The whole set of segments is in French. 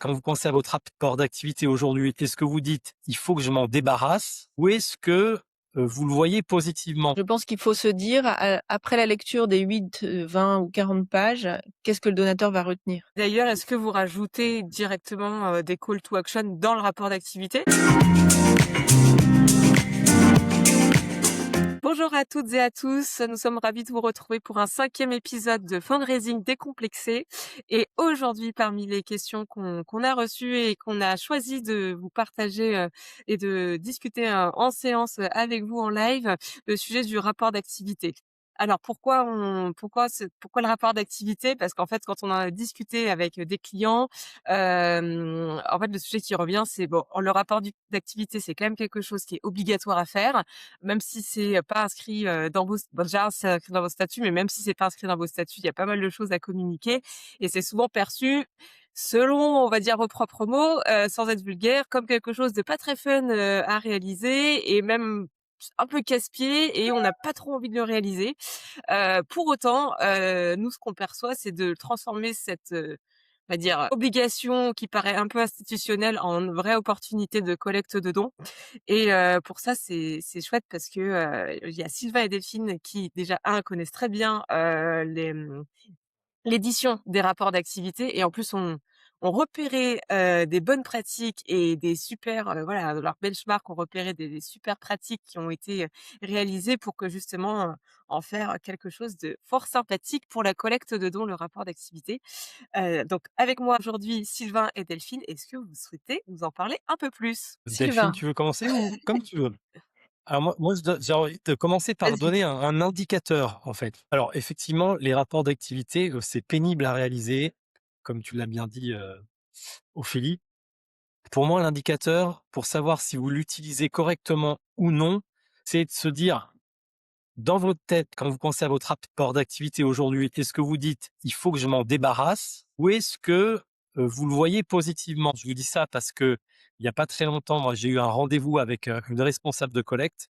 quand vous pensez à votre rapport d'activité aujourd'hui, est-ce que vous dites: «Il faut que je m'en débarrasse» ou est-ce que, vous le voyez positivement? Je pense qu'il faut se dire, après la lecture des 8, 20 ou 40 pages, qu'est-ce que le donateur va retenir? D'ailleurs, est-ce que vous rajoutez directement, des call to action dans le rapport d'activité? Bonjour à toutes et à tous, nous sommes ravis de vous retrouver pour un 5e épisode de Fundraising décomplexé et aujourd'hui parmi les questions qu'on a reçues et qu'on a choisi de vous partager, et de discuter, en séance, avec vous en live, le sujet du rapport d'activité. Alors pourquoi le rapport d'activité? Parce qu'en fait, quand on en a discuté avec, des clients, en fait, le sujet qui revient, c'est bon, le rapport d'activité, c'est quand même quelque chose qui est obligatoire à faire, même si c'est pas inscrit, dans vos bon déjà c'est inscrit dans vos statuts, mais même si c'est pas inscrit dans vos statuts, il y a pas mal de choses à communiquer et c'est souvent perçu, selon, on va dire, vos propres mots, sans être vulgaire, comme quelque chose de pas très fun, à réaliser et même un peu casse-pied et on n'a pas trop envie de le réaliser. Pour autant, nous, ce qu'on perçoit, c'est de transformer cette, on va dire, obligation qui paraît un peu institutionnelle en une vraie opportunité de collecte de dons et pour ça, c'est chouette parce que, il y a Sylvain et Delphine qui déjà, connaissent très bien, l'édition des rapports d'activité et en plus ont repéré, des bonnes pratiques et des super, voilà, leurs benchmarks ont repéré des super pratiques qui ont été, réalisées pour que justement, en faire quelque chose de fort sympathique pour la collecte de dons, le rapport d'activité. Donc avec moi aujourd'hui Sylvain et Delphine. Est-ce que vous souhaitez nous en parler un peu plus? Delphine, Sylvain, tu veux commencer ou comme tu veux? Alors moi j'ai envie de commencer par vas-y. donner un indicateur, en fait. Alors effectivement, les rapports d'activité, c'est pénible à réaliser, comme tu l'as bien dit, Ophélie. Pour moi, l'indicateur, pour savoir si vous l'utilisez correctement ou non, c'est de se dire, dans votre tête, quand vous pensez à votre rapport d'activité aujourd'hui, est-ce que vous dites: «Il faut que je m'en débarrasse» ou est-ce que, vous le voyez positivement? Je vous dis ça parce que il y a pas très longtemps, moi, j'ai eu un rendez-vous avec, une responsable de collecte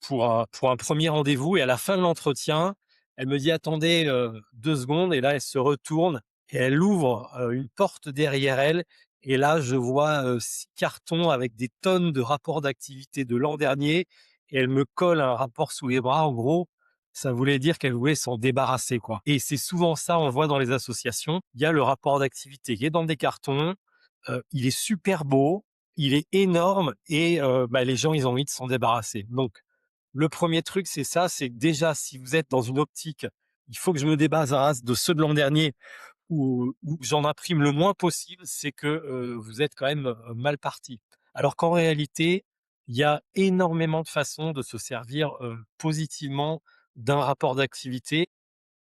pour un premier rendez-vous et à la fin de l'entretien, elle me dit: «Attendez, 2 secondes» et là, elle se retourne et elle ouvre, une porte derrière elle et là, je vois, 6 cartons avec des tonnes de rapports d'activité de l'an dernier et elle me colle un rapport sous les bras. En gros, ça voulait dire qu'elle voulait s'en débarrasser, quoi et c'est souvent ça, on le voit dans les associations. Il y a le rapport d'activité qui est dans des cartons, il est super beau, il est énorme et les gens, ils ont envie de s'en débarrasser. Donc le premier truc, c'est ça, c'est déjà si vous êtes dans une optique, il faut que je me débarrasse de ceux de l'an dernier ou j'en imprime le moins possible, c'est que, vous êtes quand même, mal parti. Alors qu'en réalité, il y a énormément de façons de se servir, positivement d'un rapport d'activité,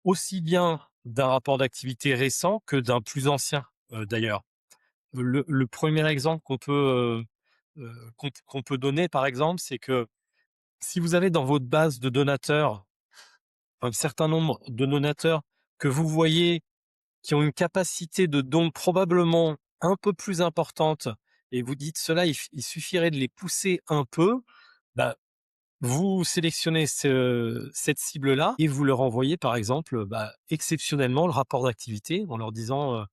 aussi bien d'un rapport d'activité récent que d'un plus ancien, d'ailleurs. Le 1er exemple qu'on peut donner, par exemple, c'est que si vous avez dans votre base de donateurs un certain nombre de donateurs que vous voyez qui ont une capacité de don probablement un peu plus importante et vous dites: «Ceux-là, il suffirait de les pousser un peu», bah, vous sélectionnez cette cible-là et vous leur envoyez par exemple, exceptionnellement le rapport d'activité en leur disant,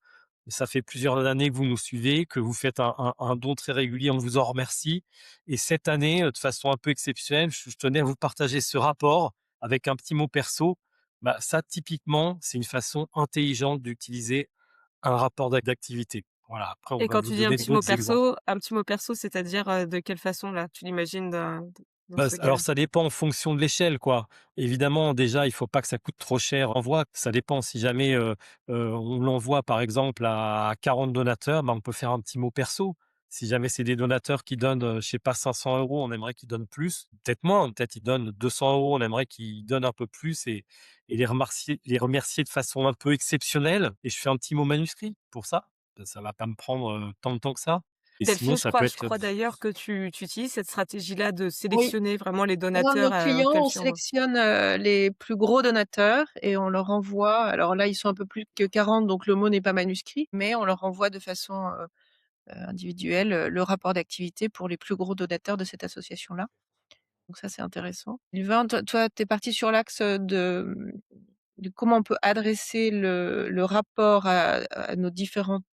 ça fait plusieurs années que vous nous suivez, que vous faites un don très régulier, on vous en remercie. Et cette année, de façon un peu exceptionnelle, je tenais à vous partager ce rapport avec un petit mot perso. Bah, ça, typiquement, c'est une façon intelligente d'utiliser un rapport d'activité. Voilà, après, on Et va quand vous tu dis donner d'autres exemples. un petit mot perso, c'est-à-dire, de quelle façon là, tu l'imagines dans Bah, ce alors cas-là? ça dépend en fonction de l'échelle, quoi. Évidemment, déjà, il faut pas que ça coûte trop cher l'envoi. Ça dépend si jamais, on l'envoie par exemple à 40 donateurs, bah, on peut faire un petit mot perso. Si jamais c'est des donateurs qui donnent, je sais pas 500 €, on aimerait qu'ils donnent plus, peut-être moins, peut-être ils donnent 200 €, on aimerait qu'ils donnent un peu plus et les remercier de façon un peu exceptionnelle et je fais un petit mot manuscrit pour ça. Ça va pas me prendre, tant de temps que ça et sinon Delphine, ça peut je être crois d'ailleurs que tu utilises cette stratégie-là de Oui, sélectionner vraiment les pour un de nos donateurs, clients, auxquels on tu envoies. sélectionne, les plus gros donateurs et on leur envoie, alors là, ils sont un peu plus que 40, donc le mot n'est pas manuscrit, mais on leur envoie de façon, individuelle, le rapport d'activité pour les plus gros donateurs de cette association-là. Donc ça, c'est intéressant. Sylvain, toi, tu es parti sur l'axe, de comment on peut adresser le rapport à nos différentes,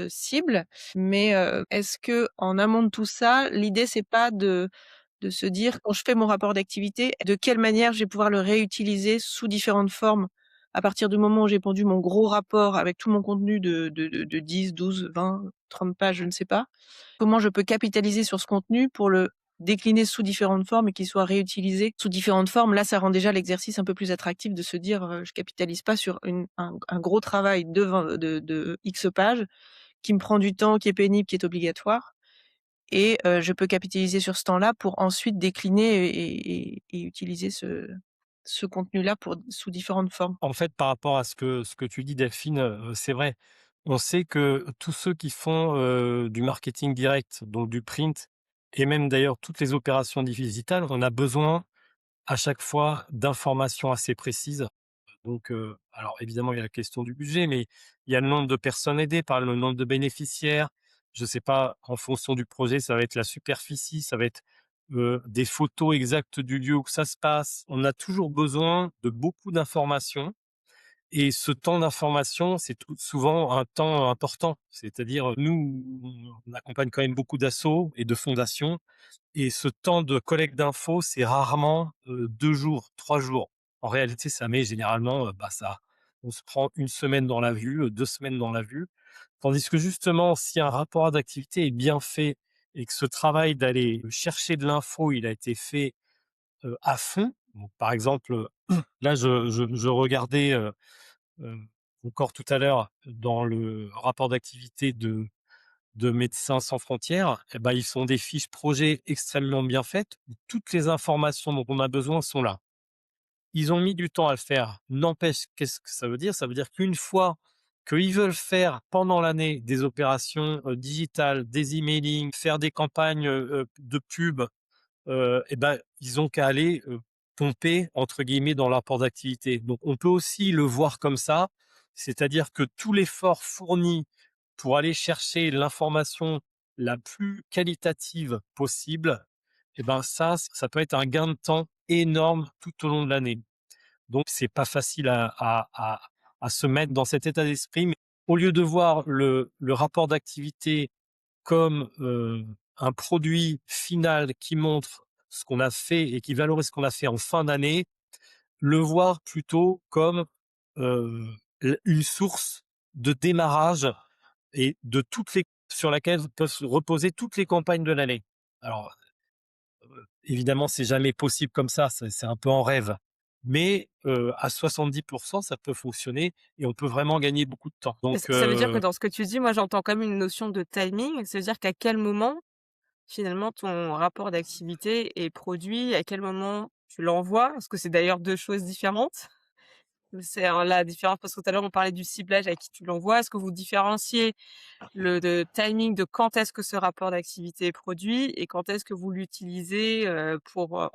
cibles. Mais, est-ce qu'en amont de tout ça, l'idée c'est pas de se dire: «Quand je fais mon rapport d'activité, de quelle manière je vais pouvoir le réutiliser sous différentes formes?» À partir du moment où j'ai pondu mon gros rapport avec tout mon contenu de 10, 12, 20, 30 pages, je ne sais pas, comment je peux capitaliser sur ce contenu pour le décliner sous différentes formes et qu'il soit réutilisé sous différentes formes? Là, ça rend déjà l'exercice un peu plus attractif de se dire, «Je capitalise pas sur un gros travail de 20 de X pages qui me prend du temps, qui est pénible, qui est obligatoire et je peux capitaliser sur ce temps-là pour ensuite décliner et utiliser ce contenu-là pour sous différentes formes». En fait, par rapport à ce que tu dis Delphine, c'est vrai. On sait que tous ceux qui font, du marketing direct, donc du print et même d'ailleurs toutes les opérations digitales, on a besoin à chaque fois d'informations assez précises. Donc, alors évidemment, il y a la question du budget, mais il y a le nombre de personnes aidées par le nombre de bénéficiaires. Je sais pas, en fonction du projet, ça va être la superficie, ça va être, des photos exactes du lieu où ça se passe. On a toujours besoin de beaucoup d'informations et ce temps d'information, c'est tout souvent un temps important. C'est-à-dire, nous, on accompagne quand même beaucoup d'assauts et de fondations et ce temps de collecte d'infos, c'est rarement, 2 jours, 3 jours. En réalité, ça met généralement, ça on se prend une semaine dans la vue, 2 semaines dans la vue. Tandis que justement, si un rapport d'activité est bien fait et que ce travail d'aller chercher de l'info, il a été fait, à fond. Donc par exemple, là je regardais, heu, encore tout à l'heure dans le rapport d'activité de Médecins sans frontières, et ben, ils font des fiches projets extrêmement bien faites, où toutes les informations dont on a besoin sont là. Ils ont mis du temps à le faire. N'empêche, qu'est-ce que ça veut dire? Ça veut dire qu'une fois qu'ils veulent faire pendant l'année des opérations, digitales, des emailing, faire des campagnes, de pub, et ben, ils ont qu'à aller, «pomper» entre guillemets dans leur rapport d'activité. Donc on peut aussi le voir comme ça, c'est-à-dire que tout l'effort fourni pour aller chercher l'information la plus qualitative possible, et ben ça peut être un gain de temps énorme tout au long de l'année. Donc c'est pas facile à se mettre dans cet état d'esprit, mais au lieu de voir le rapport d'activité comme, un produit final qui montre ce qu'on a fait et qui valorise ce qu'on a fait en fin d'année, le voir plutôt comme, heu, une source de démarrage et de toutes les sur laquelle peuvent se reposer toutes les campagnes de l'année. Alors, évidemment, c'est jamais possible comme ça, c'est un peu en rêve, mais, à 70 ça peut fonctionner et on peut vraiment gagner beaucoup de temps. Mais Donc, ça veut dire que dans ce que tu dis, moi j'entends quand même une notion de timing. C'est-à-dire qu'à quel moment, finalement, ton rapport d'activité est produit? À quel moment tu l'envoies? Parce que c'est d'ailleurs 2 choses différentes. C'est, la différence parce que tout à l'heure on parlait du ciblage à qui tu l'envoies. Est-ce que vous différenciez le timing de quand est-ce que ce rapport d'activité est produit et quand est-ce que vous l'utilisez, pour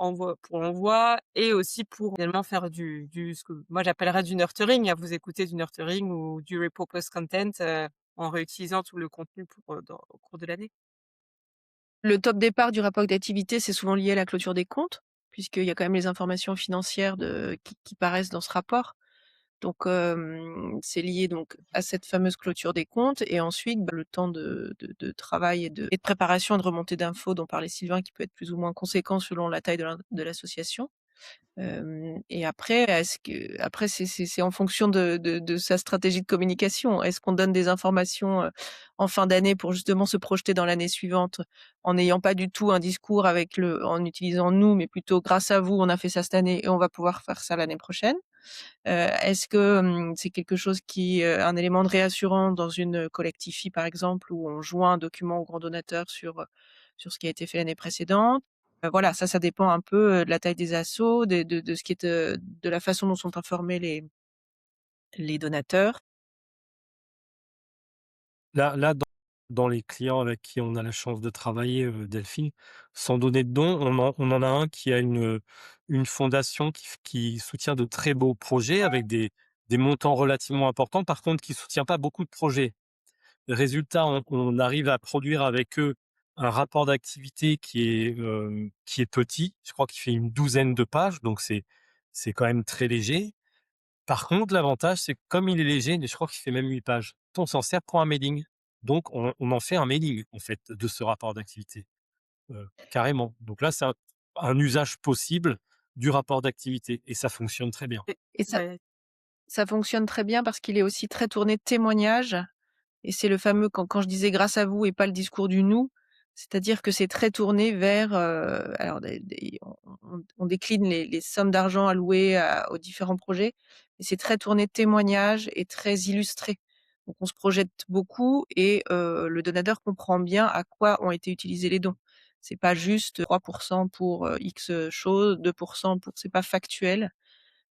l'envoi et aussi pour finalement faire du ce que moi j'appellerais du nurturing, à vous écouter du nurturing ou du repurpose content, en réutilisant tout le contenu pour, au cours de l'année? Le top départ du rapport d'activité, c'est souvent lié à la clôture des comptes, puisqu'il y a quand même les informations financières qui paraissent dans ce rapport. Donc, c'est lié donc à cette fameuse clôture des comptes et ensuite, le temps de travail et de préparation et de remontée d'infos dont parlait Sylvain qui peut être plus ou moins conséquent selon la taille de l'association. Et après, après c'est en fonction de sa stratégie de communication. Est-ce qu'on donne des informations, en fin d'année pour justement se projeter dans l'année suivante en n'ayant pas du tout un discours en utilisant «nous», mais plutôt «grâce à vous, on a fait ça cette année et on va pouvoir faire ça l'année prochaine»? Est-ce que, c'est quelque chose un élément de réassurance dans une collectif par exemple, où on joint un document au grand donateur sur ce qui a été fait l'année précédente? Voilà, ça dépend un peu, de la taille des assos, de ce qui est, de la façon dont sont informés les donateurs. là, dans les clients avec qui on a la chance de travailler, Delphine, sans donner de nom, on en a un qui a une fondation qui soutient de très beaux projets avec des montants relativement importants. Par contre, qui soutient pas beaucoup de projets. Résultat, on arrive à produire avec eux un rapport d'activité qui est petit. Je crois qu'il fait une douzaine de pages, donc c'est quand même très léger. Par contre, l'avantage, c'est que comme il est léger, je crois qu'il fait même 8 pages, on s'en sert pour un mailing. Donc on en fait un mailing, en fait, de ce rapport d'activité, carrément. Donc là, c'est un usage possible du rapport d'activité et ça fonctionne très bien. Et ça Ouais. ça fonctionne très bien parce qu'il est aussi très tourné témoignage. Et c'est le fameux quand je disais: «Grâce à vous» et pas le discours du «nous», c'est-à-dire que c'est très tourné vers, alors des on décline les sommes d'argent allouées aux différents projets, mais c'est très tourné témoignage et très illustré. Donc on se projette beaucoup et le donateur comprend bien à quoi ont été utilisés les dons. C'est pas juste 3 pour, X, chose, 2 pour c'est pas factuel.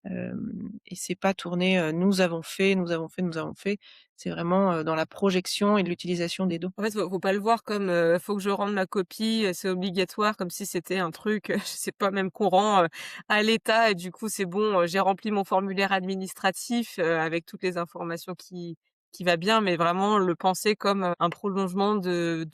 Et c'est pas tourné, «Nous avons fait, nous avons fait, nous avons fait». C'est vraiment, dans la projection et l'utilisation des dons. En fait, faut pas le voir comme, «Faut que je rende ma copie, c'est obligatoire», comme si c'était un truc, je sais pas, même qu'on rend, à l'État et du coup c'est bon, j'ai rempli mon formulaire administratif, avec toutes les informations qui va bien, mais vraiment le penser comme, un prolongement de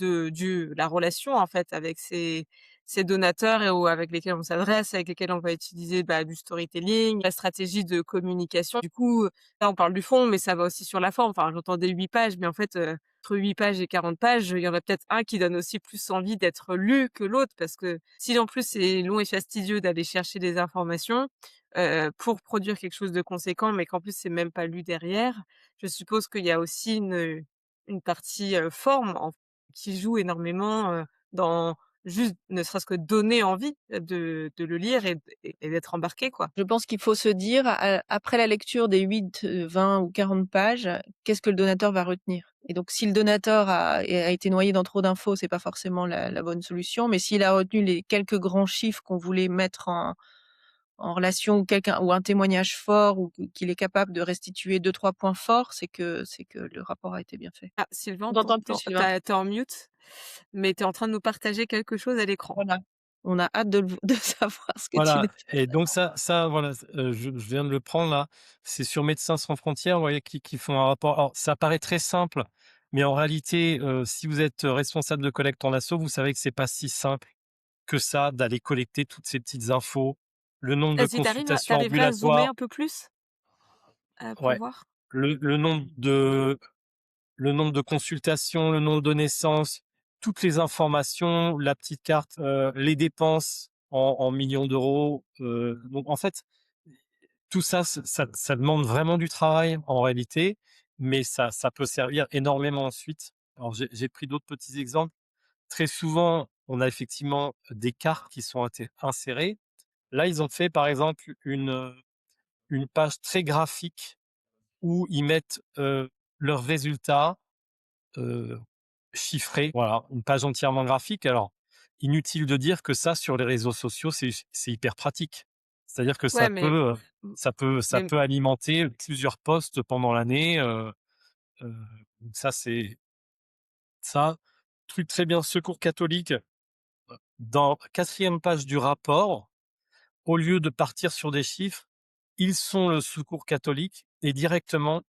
la relation, en fait, avec ces donateurs et ou avec lesquels on s'adresse, avec lesquels on va utiliser, bah, du storytelling, la stratégie de communication. Du coup, là, on parle du fond, mais ça va aussi sur la forme. Enfin, j'entendais 8 pages, mais en fait, entre 8 pages et 40 pages, il y en a peut-être un qui donne aussi plus envie d'être lu que l'autre parce que si en plus c'est long et fastidieux d'aller chercher des informations, pour produire quelque chose de conséquent, mais qu'en plus c'est même pas lu derrière, je suppose qu'il y a aussi une partie, forme qui joue énormément, dans juste ne serait-ce que donner envie de le lire et d'être embarqué, quoi. Je pense qu'il faut se dire, après la lecture des 8, 20 ou 40 pages, qu'est-ce que le donateur va retenir? Et donc si le donateur a été noyé dans trop d'infos, c'est pas forcément la bonne solution, mais s'il a retenu les quelques grands chiffres qu'on voulait mettre en relation ou quelqu'un ou un témoignage fort ou qu'il est capable de restituer deux trois points forts, c'est que le rapport a été bien fait. Ah, Sylvain, On t'entend plus, ton tu Sylvain. es en mute, mais tu es en train de nous partager quelque chose à l'écran. Voilà. On a hâte de savoir ce que tu nous Voilà et donc ça voilà, je viens de le prendre là, c'est sur Médecins sans frontières, vous voyez, qui font un rapport. Alors ça paraît très simple, mais en réalité, si vous êtes responsable de collecte en asso, vous savez que c'est pas si simple que ça d'aller collecter toutes ces petites infos, le nombre de Vas-y, Mmh. consultations tu à zoomer ambulatoires, un peu plus, pour ouais, voir? le nombre de consultations, le nombre de naissances, toutes les informations, la petite carte, les dépenses en millions d'euros, donc en fait, tout ça, ça demande vraiment du travail en réalité, mais ça peut servir énormément ensuite. Alors j'ai pris d'autres petits exemples. Très souvent, on a effectivement des cartes qui sont insérées. Là, ils ont fait par exemple une page très graphique où ils mettent, leurs résultats, heu, chiffrés. Voilà, une page entièrement graphique. Alors, inutile de dire que ça, sur les réseaux sociaux, c'est hyper pratique. C'est-à-dire que Ouais, ça mais peut, mmh, ça mais peut alimenter plusieurs posts pendant l'année, donc ça. Truc très bien, Secours catholique, dans 4e page du rapport, au lieu de partir sur des chiffres, ils sont le Secours catholique et directement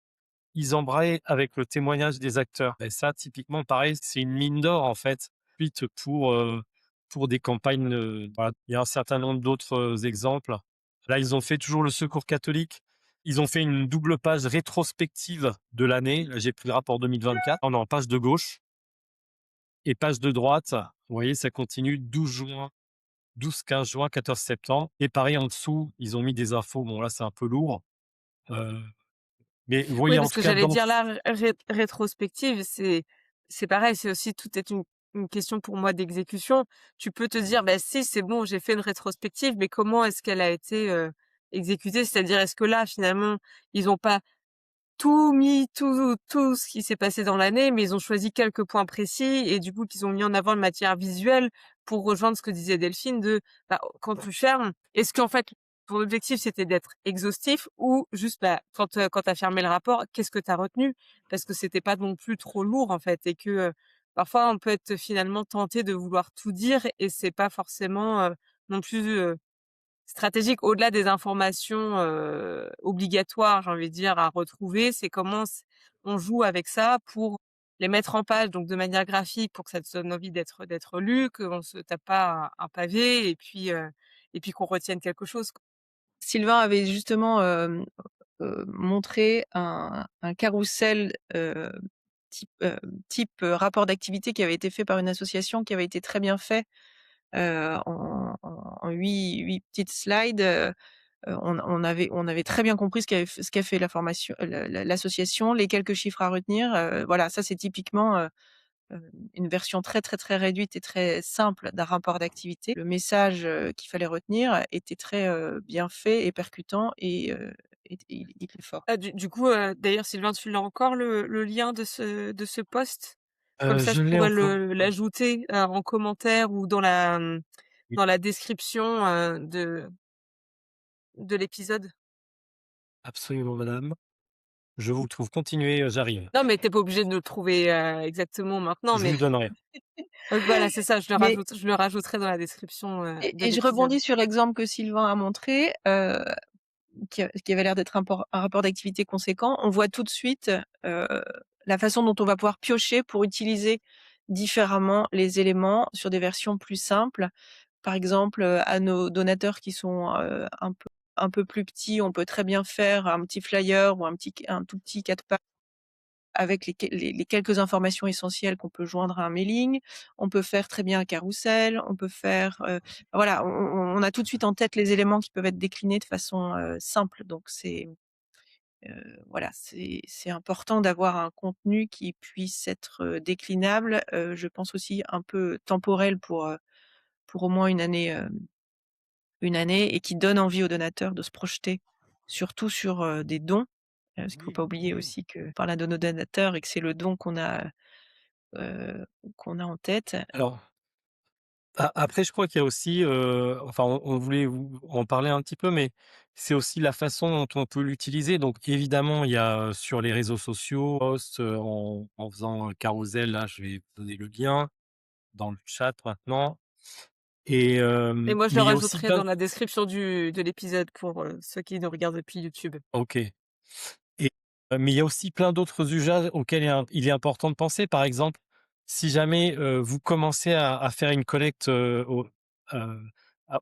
ils embrayent avec le témoignage des acteurs et ça, typiquement, pareil, c'est une mine d'or, en fait, ensuite pour des campagnes, voilà. Il y a un certain nombre d'autres, exemples. Là, ils ont fait toujours le Secours catholique. Ils ont fait une double page rétrospective de l'année. Là, j'ai pris le rapport 2024. On est en page de gauche et page de droite, vous voyez, ça continue 12 juin, 12-15 juin, 14 septembre et pareil en dessous, ils ont mis des infos. Bon là, c'est un peu lourd, heu, mais vous oui, voyez, en parce tout que cas, j'allais dans dire là, rétrospective, c'est pareil, c'est aussi tout est une question pour moi d'exécution. Tu peux te dire: «Bah si, c'est bon, j'ai fait une rétrospective», mais comment est-ce qu'elle a été, exécutée? C'est-à-dire, est-ce que là, finalement, ils ont pas tout mis, tout ce qui s'est passé dans l'année, mais ils ont choisi quelques points précis et du coup qu'ils ont mis en avant de matière visuelle pour rejoindre ce que disait Delphine de, bah, quand tu fermes, est-ce qu'en fait ton objectif c'était d'être exhaustif ou juste, bah, quand tu as fermé le rapport, qu'est-ce que tu as retenu? Parce que c'était pas non plus trop lourd en fait et que, parfois on peut être finalement tenté de vouloir tout dire et c'est pas forcément, non plus, stratégique, au-delà des informations, obligatoires, j'ai envie de dire, à retrouver, c'est comment on joue avec ça pour les mettre en page, donc de manière graphique pour que ça te donne envie d'être lu, qu'on se tape pas un pavé et puis qu'on retienne quelque chose, quoi. Sylvain avait justement, montrer un carrousel, type, rapport d'activité qui avait été fait par une association, qui avait été très bien fait, en 8 petites slides, on avait très bien compris ce qu'a fait la formation l'association, les quelques chiffres à retenir, voilà, ça c'est typiquement, une version très, très, très réduite et très simple d'un rapport d'activité. Le message, qu'il fallait retenir était très, bien fait et percutant et il est fort. Ah du coup, d'ailleurs Sylvain, tu l'as encore le lien de ce post? Comme ça je Je l'ai pourrais encore. l'ajouter, en commentaire ou Oui, dans la description, de l'épisode. absolument madame. Je vous le trouve. Continuez, j'arrive. Non, mais tu es pas obligé de le trouver, exactement maintenant, Je vous mais le donnerai. voilà, c'est ça, Mais je le rajouterai dans la description, de et je l'épisode. rebondis sur l'exemple que Sylvain a montré, qui avait l'air d'être un rapport d'activité conséquent. On voit tout de suite, la façon dont on va pouvoir piocher pour utiliser différemment les éléments sur des versions plus simples. Par exemple, à nos donateurs qui sont, un peu plus petits, on peut très bien faire un petit flyer ou un tout petit 4 pages avec les quelques informations essentielles qu'on peut joindre à un mailing. On peut faire très bien un carrousel, on peut faire, voilà, on a tout de suite en tête les éléments qui peuvent être déclinés de façon, simple. Donc voilà, c'est important d'avoir un contenu qui puisse être, déclinable, je pense aussi un peu temporel pour au moins une année et qui donne envie aux donateurs de se projeter, surtout sur, des dons. Parce qu'il ne faut Oui, pas oublier oui. aussi qu'on parle de nos donateurs et que c'est le don qu'on a en tête. Alors, après je crois qu'il y a aussi, enfin on voulait vous en parler un petit peu, mais c'est aussi la façon dont on peut l'utiliser. Donc évidemment, il y a, sur les réseaux sociaux, post, en faisant un carrousel, là, je vais vous donner le lien dans le chat maintenant Et moi je le mais il y a aussi rajouterai plein. dans la description de l'épisode pour, ceux qui nous regardent depuis YouTube. OK. Et mais il y a aussi plein d'autres usages auxquels il est important de penser. Par exemple, si jamais, vous commencez à faire une collecte, heu,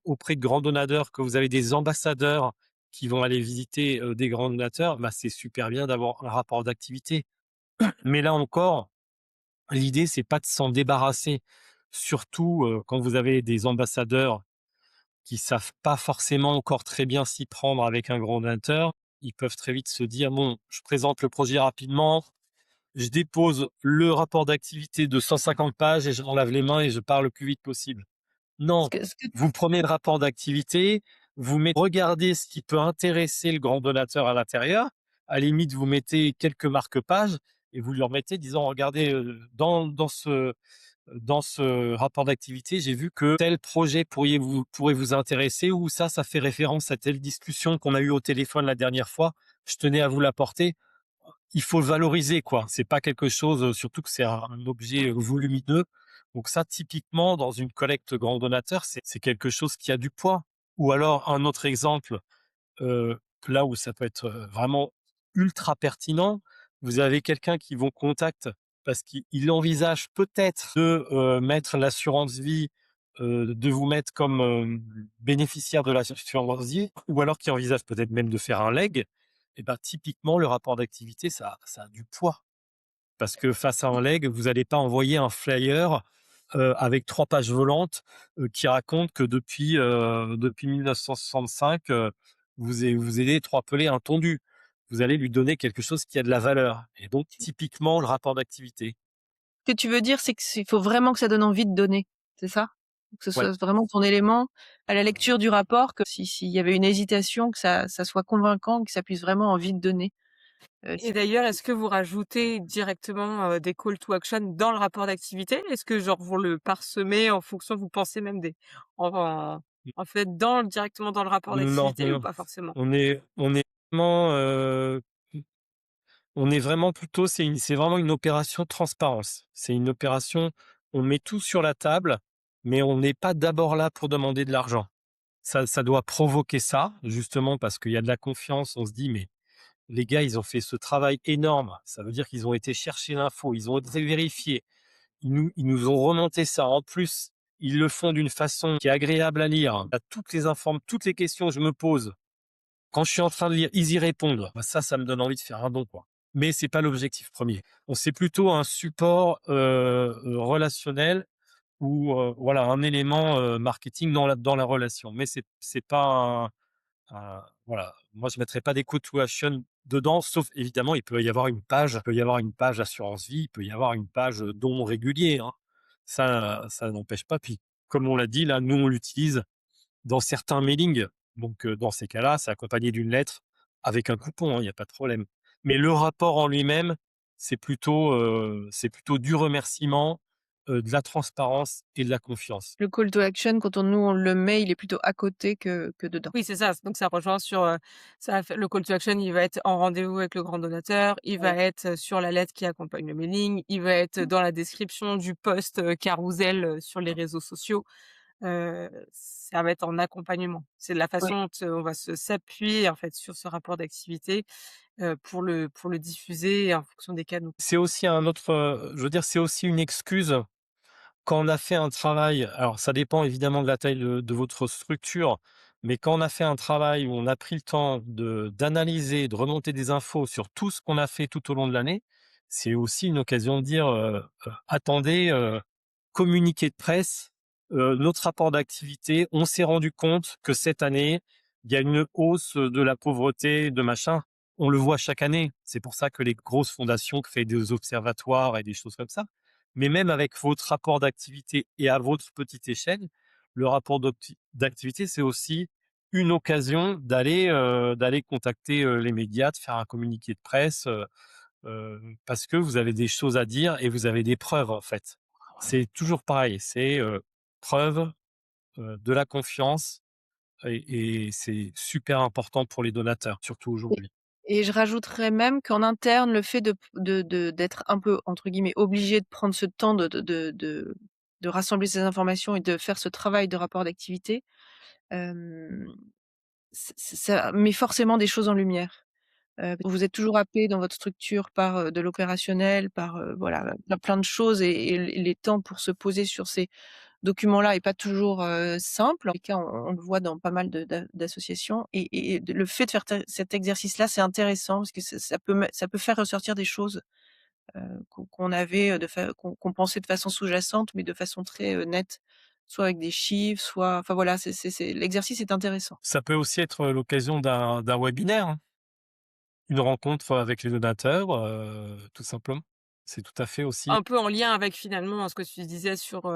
auprès de grands donateurs, que vous avez des ambassadeurs qui vont aller visiter, des grands donateurs, bah, c'est super bien d'avoir un rapport d'activité. Mais là encore, l'idée, c'est pas de s'en débarrasser. Surtout, quand vous avez des ambassadeurs qui savent pas forcément encore très bien s'y prendre avec un grand donateur. Ils peuvent très vite se dire: «Bon, je présente le projet rapidement, je dépose le rapport d'activité de 150 pages et je m'en lave les mains et je pars le plus vite possible». Ce Non, que ce que vous prenez le rapport d'activité, regardez ce qui peut intéresser le grand donateur à l'intérieur. À la limite, vous mettez quelques marque-pages et vous lui remettez disant: «Regardez, dans ce rapport d'activité, j'ai vu que tel projet pourrait vous intéresser ou ça fait référence à telle discussion qu'on a eue au téléphone la dernière fois. Je tenais à vous l'apporter». Il faut le valoriser, quoi. C'est pas quelque chose, surtout que c'est un objet, volumineux. Donc ça, typiquement, dans une collecte grand donateur, c'est quelque chose qui a du poids. Ou alors un autre exemple, là où ça peut être, vraiment ultra pertinent, vous avez quelqu'un qui vous contacte parce qu'il envisage peut-être de, mettre l'assurance vie, de vous mettre comme, bénéficiaire de l'assurance vie ou alors qui envisage peut-être même de faire un leg et ben, typiquement le rapport d'activité ça a du poids. Parce que face à un leg, vous allez pas envoyer un flyer, avec 3 pages volantes, qui raconte que depuis 1965, vous aidez 3 pelés intondus. Vous allez lui donner quelque chose qui a de la valeur et donc typiquement le rapport d'activité. que tu veux dire, c'est qu'il faut vraiment que ça donne envie de donner, c'est ça? Que ce Ouais. soit vraiment ton élément à la lecture du rapport, que s'il y avait une hésitation, que ça soit convaincant, que ça puisse vraiment envie de donner. Et C'est d'ailleurs, est-ce que vous rajoutez directement, des call to action dans le rapport d'activité? Est-ce que genre vous le parsemez en fonction vous pensez même des en en fait directement dans le rapport Non, non, d'activité ou non. pas forcément? On est vraiment, on est vraiment plutôt c'est vraiment une opération transparence. C'est une opération, on met tout sur la table, mais on n'est pas d'abord là pour demander de l'argent. Ça doit provoquer ça, justement parce qu'il y a de la confiance. On se dit: «Mais les gars, ils ont fait ce travail énorme». Ça veut dire qu'ils ont été chercher l'info, ils ont été vérifiés. Ils nous ont remonté ça. En plus, ils le font d'une façon qui est agréable à lire. Tu toutes les questions que je me pose, Quand je suis en train de lire, ils y répondent. Bah, ça me donne envie de faire un don, quoi. Mais c'est pas l'objectif premier. On c'est plutôt un support, relationnel ou, voilà, un élément, marketing dans la relation. Mais c'est pas voilà, moi je mettrais pas des call to action dedans, sauf évidemment, il peut y avoir une page assurance vie, il peut y avoir une page, don régulier, hein. Ça n'empêche pas. Puis, comme on l'a dit, là, nous, on l'utilise dans certains mailings. Donc, dans ces cas-là, c'est accompagné d'une lettre avec un coupon, hein, il y a pas de problème. Mais le rapport en lui-même, c'est plutôt du remerciement, de la transparence et de la confiance. Le call to action, quand on le met, il est plutôt à côté que dedans. Oui, c'est ça. Donc ça rejoint sur, ça va faire le call to action, il va être en rendez-vous avec le grand donateur, il va Oui. être, sur la lettre qui accompagne le mailing, il va être dans la description du post, carrousel, sur les réseaux sociaux. Ça va être en accompagnement. C'est de la Oui. façon dont on va s'appuyer, en fait, sur ce rapport d'activité, pour le diffuser en fonction des canaux. C'est aussi un autre, je veux dire, c'est aussi une excuse quand on a fait un travail, alors ça dépend évidemment de la taille de votre structure, mais quand on a fait un travail où on a pris le temps d'analyser, de remonter des infos sur tout ce qu'on a fait tout au long de l'année, c'est aussi une occasion de dire, «Attendez, communiqué de presse, notre rapport d'activité, on s'est rendu compte que cette année, il y a une hausse de la pauvreté, de machin». On le voit chaque année. C'est pour ça que les grosses fondations créent des observatoires et des choses comme ça. Mais même avec votre rapport d'activité et à votre petite échelle, le rapport d'activité, c'est aussi une occasion d'aller contacter, les médias, de faire un communiqué de presse, parce que vous avez des choses à dire et vous avez des preuves, en fait. C'est toujours pareil, c'est, preuve, de la confiance et c'est super important pour les donateurs, surtout Et aujourd'hui. et je rajouterais même qu'en interne, le fait d'être un peu, entre guillemets, «obligé» de prendre ce temps de rassembler ces informations et de faire ce travail de rapport d'activité, hem, ça met forcément des choses en lumière. Vous êtes toujours happé dans votre structure par, de l'opérationnel, par, voilà, plein de choses et les temps pour se poser sur ces documents-là est pas toujours, simple. En tout cas, on le voit dans pas mal d'associations et le fait de faire cet exercice-là, c'est intéressant parce que ça peut faire ressortir des choses, qu'on avait, qu'on pensait de façon sous-jacente, mais de façon très, nette, soit avec des chiffres, soit enfin voilà, c'est l'exercice est intéressant. Ça peut aussi être l'occasion d'un webinaire, hein. Une rencontre avec les donateurs, tout simplement. C'est tout à fait aussi Un peu en lien avec finalement ce que tu disais sur,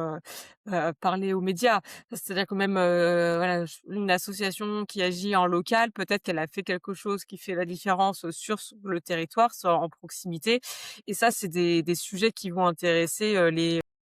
parler aux médias. C'est-à-dire que même, voilà, une association qui agit en local, peut-être qu'elle a fait quelque chose qui fait la différence, sur le territoire, soit en proximité et ça, c'est des sujets qui vont intéresser,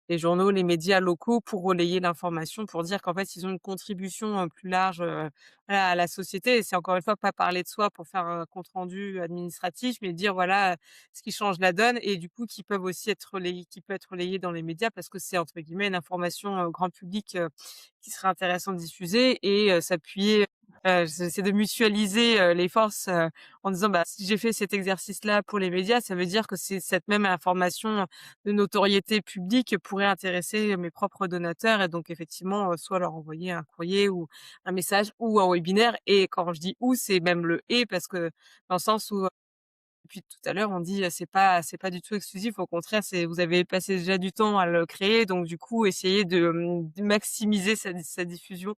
les journaux, les médias locaux pour relayer l'information, pour dire qu'en fait, ils ont une contribution, plus large, voilà, à la société et c'est encore une fois pas parler de soi pour faire un compte rendu administratif, mais dire voilà, ce qui change la donne et du coup qui peuvent aussi être relayés qui peut être relayé dans les médias parce que c'est entre guillemets «une information, grand public», qui serait intéressant de diffuser et s'appuyer, c'est de mutualiser, les forces, en disant: «Bah, si j'ai fait cet exercice-là pour les médias, ça veut dire que c'est cette même information de notoriété publique pourrait intéresser mes propres donateurs» et donc effectivement, soit leur envoyer un courrier ou un message ou un webinaire et quand je dis «ou», c'est même le «et» parce que dans le sens où depuis tout à l'heure, on dit, c'est pas du tout exclusif, au contraire, c'est vous avez passé déjà du temps à le créer, donc du coup, essayez de maximiser sa diffusion.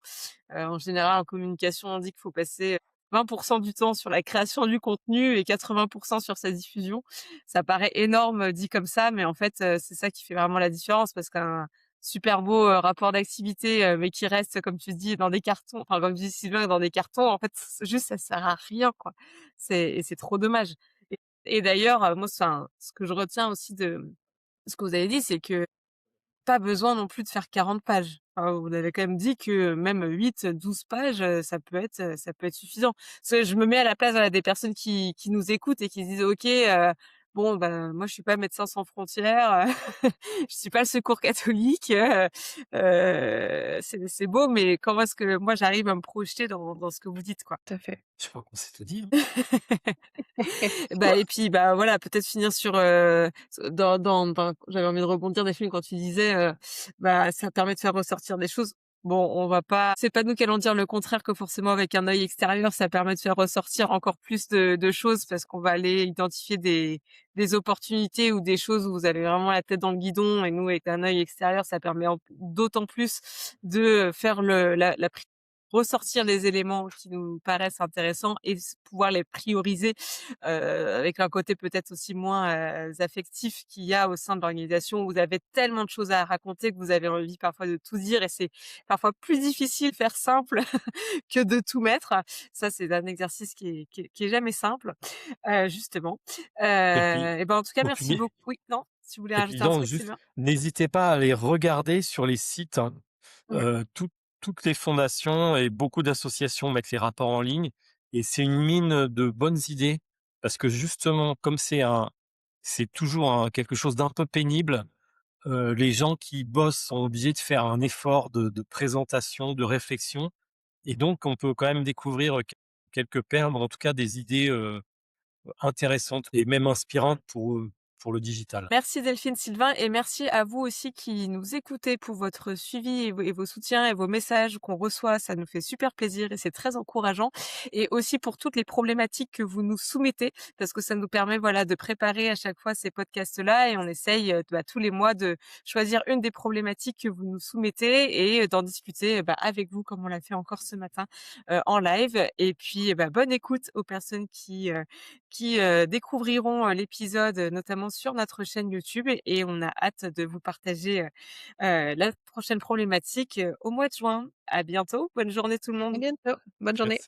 En général, en communication, on dit qu'il faut passer 20 du temps sur la création du contenu et 80 sur sa diffusion. Ça paraît énorme, dit comme ça, mais en fait, c'est ça qui fait vraiment la différence parce qu'un super beau, rapport d'activité, mais qui reste, comme tu dis, dans des cartons, enfin, comme dit Sylvain, dans des cartons, en fait, juste, ça sert à rien, quoi. C'est trop dommage. Et d'ailleurs, moi, enfin, ce que je retiens aussi de ce que vous avez dit, c'est que pas besoin non plus de faire 40 pages. Enfin, vous avez quand même dit que même 8, 12 pages, ça peut être suffisant. Parce que je me mets à la place, voilà, des personnes qui nous écoutent et qui se disent: «OK, bon, ben, moi, je suis pas Médecins sans frontières, je suis pas le Secours catholique, c'est beau, mais comment est-ce que moi j'arrive à me projeter dans ce que vous dites, quoi?» Tout à fait. je crois qu'on s'est tout dit, hein. Bah et puis, bah, voilà, peut-être finir sur, dans j'avais envie de rebondir Delphine quand tu disais, bah, ça permet de faire ressortir des choses. Bon, on va pas c'est pas nous qui allons dire le contraire, que forcément avec un œil extérieur, ça permet de faire ressortir encore plus de choses parce qu'on va aller identifier des opportunités ou des choses où vous avez vraiment la tête dans le guidon et nous, avec un œil extérieur, ça permet d'autant plus de faire la ressortir les éléments qui nous paraissent intéressants et pouvoir les prioriser, avec un côté peut-être aussi moins, affectif qu'il y a au sein de l'organisation où vous avez tellement de choses à raconter que vous avez envie parfois de tout dire et c'est parfois plus difficile de faire simple que de tout mettre. Ça, c'est un exercice qui est jamais simple, justement. Et puis Et ben, en tout cas, et merci puis beaucoup. Oui, non? Si vous voulez et puis rajouter un non, truc, c'est juste bien. n'hésitez pas à aller regarder sur les sites, hein, Mmh. tout toutes les fondations et beaucoup d'associations mettent les rapports en ligne et c'est une mine de bonnes idées parce que justement, comme c'est toujours quelque chose d'un peu pénible, les gens qui bossent sont obligés de faire un effort de présentation, de réflexion et donc on peut quand même découvrir, quelques perles, en tout cas des idées, intéressantes et même inspirantes pour le digital. Merci Delphine, Sylvain et merci à vous aussi qui nous écoutez pour votre suivi et vos soutiens et vos messages qu'on reçoit. Ça nous fait super plaisir et c'est très encourageant. Et aussi pour toutes les problématiques que vous nous soumettez parce que ça nous permet, voilà, de préparer à chaque fois ces podcasts-là et on essaye, tous les mois de choisir une des problématiques que vous nous soumettez et d'en discuter, avec vous comme on l'a fait encore ce matin, en live. Et puis, bonne écoute aux personnes qui découvriront, l'épisode, notamment sur notre chaîne YouTube et on a hâte de vous partager, la prochaine problématique, au mois de juin. À bientôt, bonne journée tout le À monde. bientôt. Bonne journée. Merci.